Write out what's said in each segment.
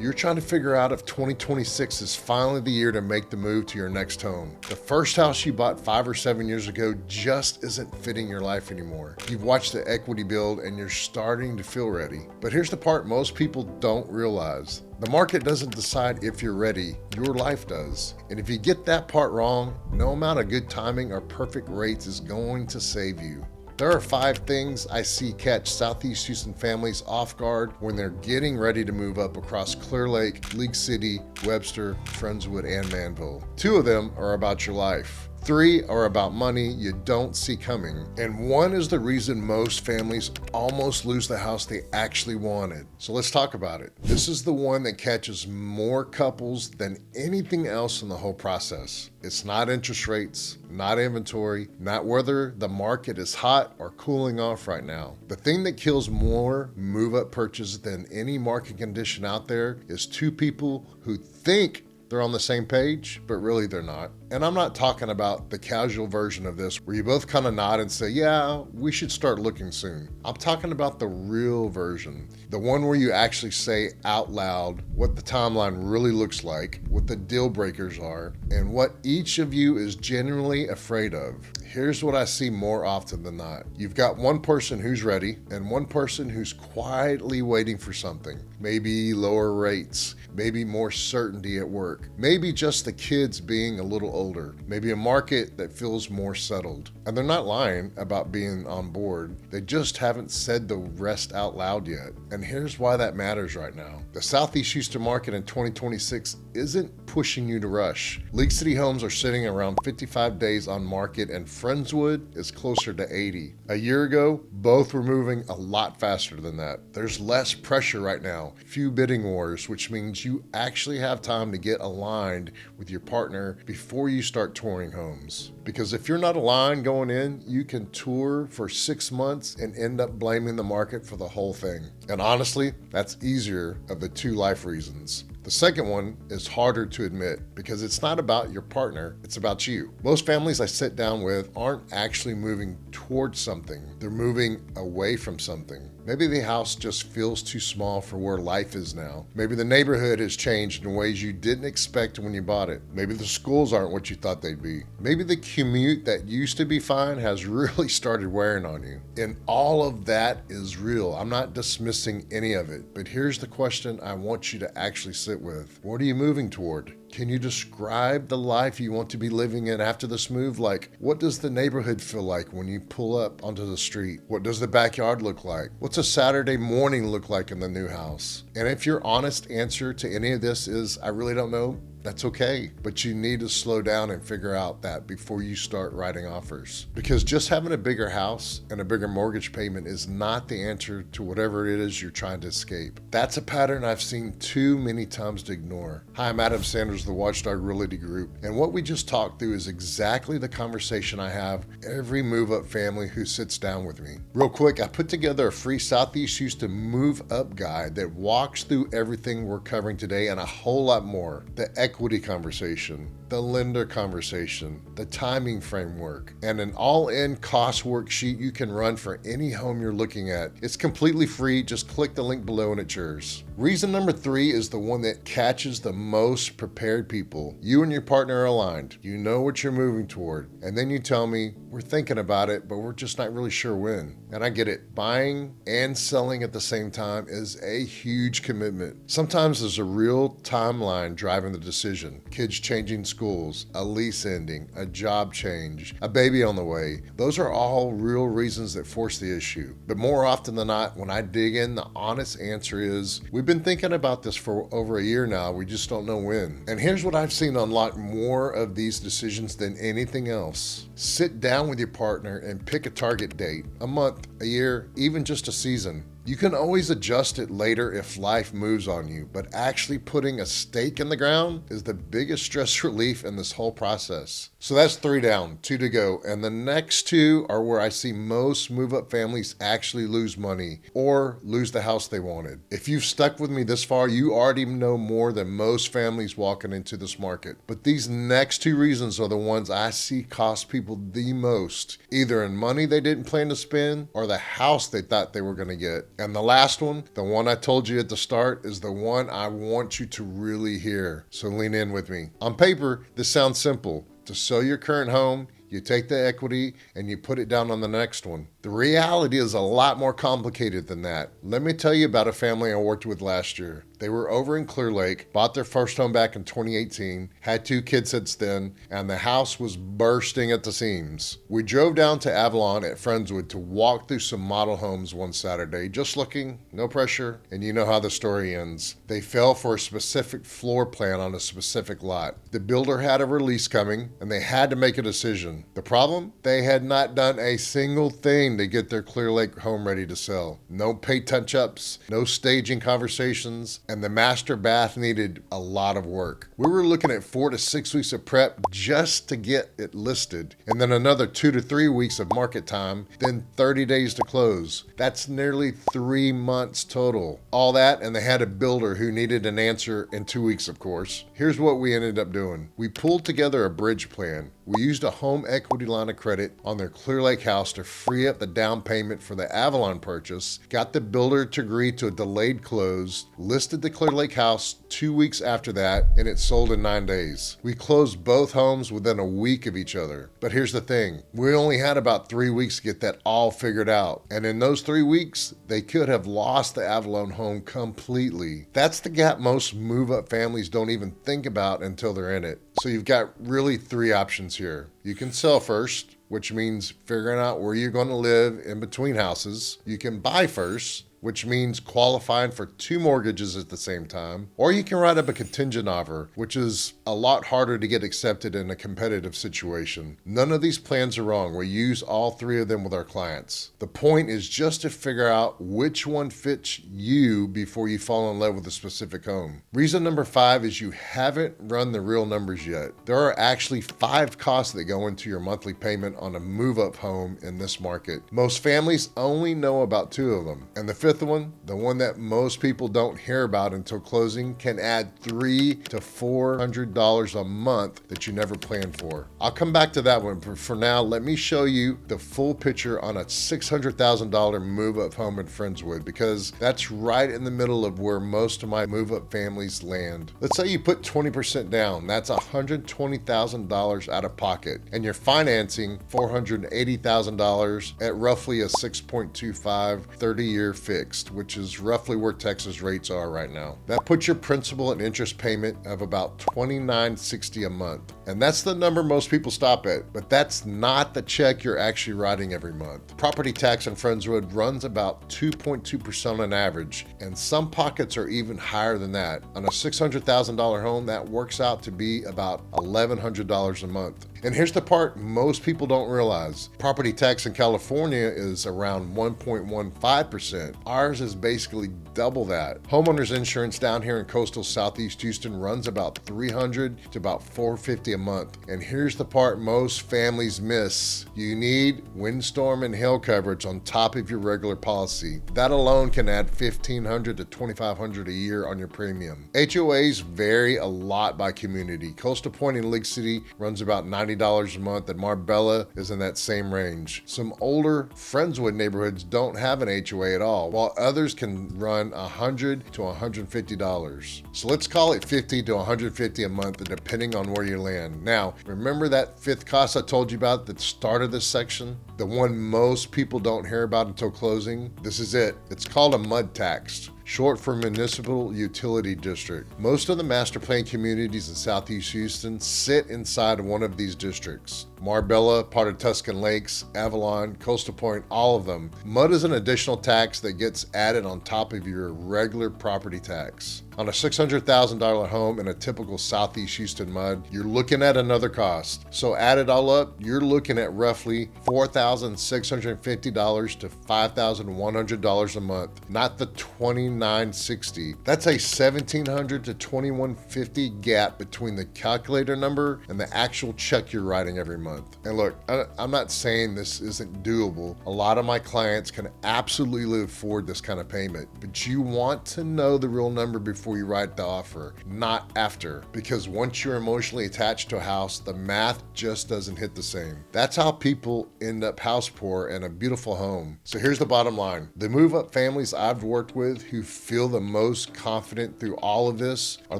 You're trying to figure out if 2026 is finally the year to make the move to your next home. The first house you bought 5 or 7 years ago just isn't fitting your life anymore. You've watched the equity build and you're starting to feel ready. But here's the part most people don't realize. The market doesn't decide if you're ready, your life does. And if you get that part wrong, no amount of good timing or perfect rates is going to save you. There are 5 things I see catch Southeast Houston families off guard when they're getting ready to move up across Clear Lake, League City, Webster, Friendswood, and Manvel. 2 of them are about your life. 3 are about money you don't see coming. And 1 is the reason most families almost lose the house they actually wanted. So let's talk about it. This is the one that catches more couples than anything else in the whole process. It's not interest rates, not inventory, not whether the market is hot or cooling off right now. The thing that kills more move-up purchases than any market condition out there is 2 people who think they're on the same page, but really they're not. And I'm not talking about the casual version of this where you both kind of nod and say, yeah, we should start looking soon. I'm talking about the real version, the one where you actually say out loud what the timeline really looks like, what the deal breakers are, and what each of you is genuinely afraid of. Here's what I see more often than not. You've got one person who's ready and one person who's quietly waiting for something. Maybe lower rates, maybe more certainty at work, maybe just the kids being a little older, maybe a market that feels more settled. And they're not lying about being on board. They just haven't said the rest out loud yet. And here's why that matters right now. The Southeast Houston market in 2026 isn't pushing you to rush. League City homes are sitting around 55 days on market and Friendswood is closer to 80. A year ago, both were moving a lot faster than that. There's less pressure right now, few bidding wars, which means you actually have time to get aligned with your partner before you start touring homes. Because if you're not aligned going in, you can tour for 6 months and end up blaming the market for the whole thing. And honestly, that's easier of the 2 life reasons. The second one is harder to admit because it's not about your partner, it's about you. Most families I sit down with aren't actually moving towards something, they're moving away from something. Maybe the house just feels too small for where life is now. Maybe the neighborhood has changed in ways you didn't expect when you bought it. Maybe the schools aren't what you thought they'd be. Maybe the commute that used to be fine has really started wearing on you. And all of that is real. I'm not dismissing any of it, but here's the question I want you to actually sit with. What are you moving toward? Can you describe the life you want to be living in after this move? Like, what does the neighborhood feel like when you pull up onto the street? What does the backyard look like? What's a Saturday morning look like in the new house? And if your honest answer to any of this is, I really don't know, that's okay, but you need to slow down and figure out that before you start writing offers. Because just having a bigger house and a bigger mortgage payment is not the answer to whatever it is you're trying to escape. That's a pattern I've seen too many times to ignore. Hi, I'm Adam Sanders, the Watchdog Realty Group, and what we just talked through is exactly the conversation I have every move-up family who sits down with me. Real quick, I put together a free Southeast Houston move-up guide that walks through everything we're covering today and a whole lot more. The equity conversation, the lender conversation, the timing framework, and an all-in cost worksheet you can run for any home you're looking at. It's completely free. Just click the link below and it's yours. Reason number 3 is the one that catches the most prepared people. You and your partner are aligned. You know what you're moving toward. And then you tell me, we're thinking about it, but we're just not really sure when. And I get it. Buying and selling at the same time is a huge commitment. Sometimes there's a real timeline driving the decision. Kids changing schools, a lease ending, a job change, a baby on the way. Those are all real reasons that force the issue. But more often than not, when I dig in, the honest answer is, we've been thinking about this for over a year now. We just don't know when. And here's what I've seen unlock more of these decisions than anything else. Sit down with your partner and pick a target date, a month, a year, even just a season. You can always adjust it later if life moves on you, but actually putting a stake in the ground is the biggest stress relief in this whole process. So that's 3 down, 2 to go. And the next 2 are where I see most move-up families actually lose money or lose the house they wanted. If you've stuck with me this far, you already know more than most families walking into this market. But these next 2 reasons are the ones I see cost people the most, either in money they didn't plan to spend or the house they thought they were going to get. And the last one, the one I told you at the start, is the one I want you to really hear. So lean in with me. On paper, this sounds simple. To sell your current home, you take the equity and you put it down on the next one. The reality is a lot more complicated than that. Let me tell you about a family I worked with last year. They were over in Clear Lake, bought their first home back in 2018, had 2 kids since then, and the house was bursting at the seams. We drove down to Avalon at Friendswood to walk through some model homes one Saturday, just looking, no pressure, and you know how the story ends. They fell for a specific floor plan on a specific lot. The builder had a release coming, and they had to make a decision. The problem? They had not done a single thing to get their Clear Lake home ready to sell. No paint touch-ups, no staging conversations, and the master bath needed a lot of work. We were looking at 4 to 6 weeks of prep just to get it listed, and then another 2 to 3 weeks of market time, then 30 days to close. That's nearly 3 months total. All that, and they had a builder who needed an answer in 2 weeks, of course. Here's what we ended up doing. We pulled together a bridge plan. We used a home equity line of credit on their Clear Lake house to free up the down payment for the Avalon purchase, got the builder to agree to a delayed close, listed the Clear Lake house 2 weeks after that, and it sold in 9 days. We closed both homes within a week of each other. But here's the thing, we only had about 3 weeks to get that all figured out. And in those 3 weeks, they could have lost the Avalon home completely. That's the gap most move-up families don't even think about until they're in it. So you've got really 3 options here. You can sell first, which means figuring out where you're going to live in between houses. You can buy first, which means qualifying for 2 mortgages at the same time. Or you can write up a contingent offer, which is a lot harder to get accepted in a competitive situation. None of these plans are wrong. We use all 3 of them with our clients. The point is just to figure out which one fits you before you fall in love with a specific home. Reason number 5 is you haven't run the real numbers yet. There are actually 5 costs that go into your monthly payment on a move-up home in this market. Most families only know about 2 of them, and the 5th one, the one that most people don't hear about until closing, can add $300 to $400 a month that you never planned for. I'll come back to that one, but for now, let me show you the full picture on a $600,000 move-up home in Friendswood, because that's right in the middle of where most of my move-up families land. Let's say you put 20% down. That's $120,000 out of pocket, and you're financing $480,000 at roughly a 6.25 30-year fix, which is roughly where Texas rates are right now. That puts your principal and interest payment of about $29.60 a month. And that's the number most people stop at, but that's not the check you're actually writing every month. Property tax in Friendswood runs about 2.2% on average, and some pockets are even higher than that. On a $600,000 home, that works out to be about $1,100 a month. And here's the part most people don't realize. Property tax in California is around 1.15%. Ours is basically double that. Homeowners insurance down here in coastal Southeast Houston runs about $300 to about $450 a month. And here's the part most families miss. You need windstorm and hail coverage on top of your regular policy. That alone can add $1,500 to $2,500 a year on your premium. HOAs vary a lot by community. Coastal Point in Lake City runs about $90 a month, and Marbella is in that same range. Some older Friendswood neighborhoods don't have an HOA at all, while others can run $100 to $150. So let's call it $50 to $150 a month, depending on where you land. Now, remember that 5th cost I told you about at the start of this section? The one most people don't hear about until closing? This is it. It's called a MUD tax, short for Municipal Utility District. Most of the master plan communities in Southeast Houston sit inside of one of these districts. Marbella, part of Tuscan Lakes, Avalon, Coastal Point, all of them. MUD is an additional tax that gets added on top of your regular property tax. On a $600,000 home in a typical Southeast Houston MUD, you're looking at another cost. So add it all up, you're looking at roughly $4,650 to $5,100 a month, not the $29 $29.60. That's a $1,700 to $2,150 gap between the calculator number and the actual check you're writing every month. And look, I'm not saying this isn't doable. A lot of my clients can absolutely afford this kind of payment, but you want to know the real number before you write the offer, not after, because once you're emotionally attached to a house, the math just doesn't hit the same. That's how people end up house poor in a beautiful home. So here's the bottom line. The move-up families I've worked with who feel the most confident through all of this are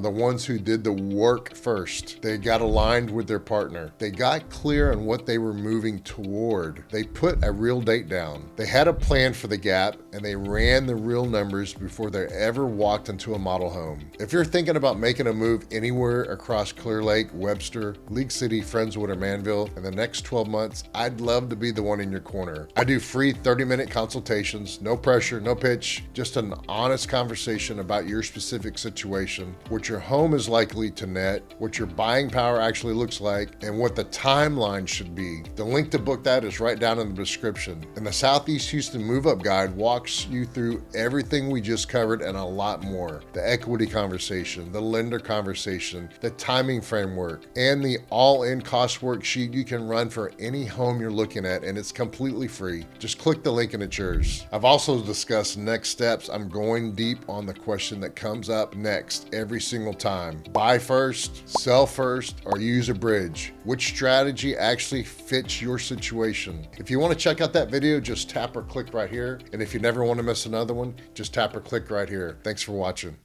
the ones who did the work first. They got aligned with their partner. They got clear on what they were moving toward. They put a real date down. They had a plan for the gap, and they ran the real numbers before they ever walked into a model home. If you're thinking about making a move anywhere across Clear Lake, Webster, League City, Friendswood, or Manvel in the next 12 months, I'd love to be the one in your corner. I do free 30-minute consultations, no pressure, no pitch, just an honest conversation about your specific situation, what your home is likely to net, what your buying power actually looks like, and what the timeline should be. The link to book that is right down in the description. And the Southeast Houston Move Up Guide walks you through everything we just covered and a lot more. The equity conversation, the lender conversation, the timing framework, and the all-in cost worksheet you can run for any home you're looking at, and it's completely free. Just click the link and it's yours. I've also discussed next steps. I'm going deep on the question that comes up next every single time. Buy first, sell first, or use a bridge. Which strategy actually fits your situation? If you want to check out that video, just tap or click right here. And if you never want to miss another one, just tap or click right here. Thanks for watching.